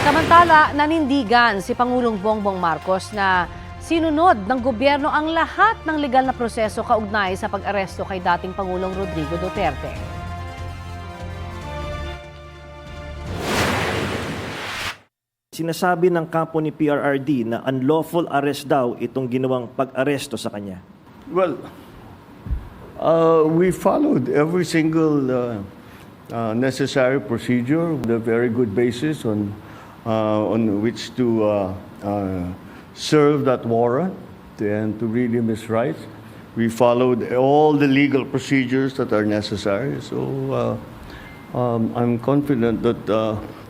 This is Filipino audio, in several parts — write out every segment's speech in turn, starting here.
Samantala, nanindigan si Pangulong Bongbong Marcos na sinunod ng gobyerno ang lahat ng legal na proseso kaugnay sa pag-aresto kay dating Pangulong Rodrigo Duterte. Sinasabi ng kampo ni PRRD na unlawful arrest daw itong ginawang pag-aresto sa kanya. Well, we followed every single necessary procedure, the very good basis on which to serve that warrant and to read him his rights. We followed all the legal procedures that are necessary. So I'm confident that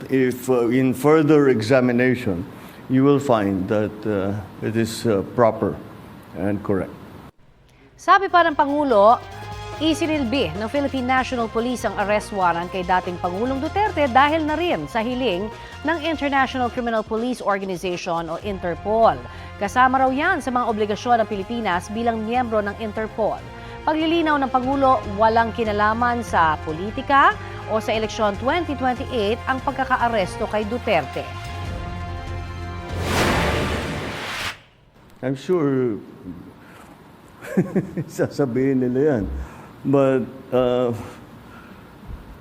if in further examination, you will find that it is proper and correct. Sabi pa ng Pangulo, isinilbi ng Philippine National Police ang arrest warrant kay dating Pangulong Duterte dahil na rin sa hiling ng International Criminal Police Organization o Interpol. Kasama raw yan sa mga obligasyon ng Pilipinas bilang miyembro ng Interpol. Paglilinaw ng Pangulo, walang kinalaman sa politika o sa eleksyon 2028 ang pagkakaaresto kay Duterte. I'm sure sasabihin nila yan. But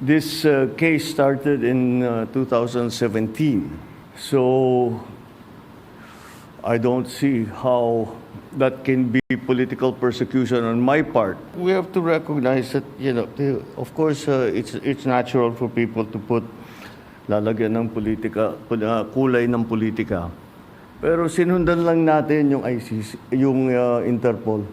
this case started in 2017. So I don't see how that can be political persecution on my part. We have to recognize that, of course, it's natural for people to put lalagyan ng politika, kulay ng politika. Pero sinundan lang natin yung ICC, yung Interpol.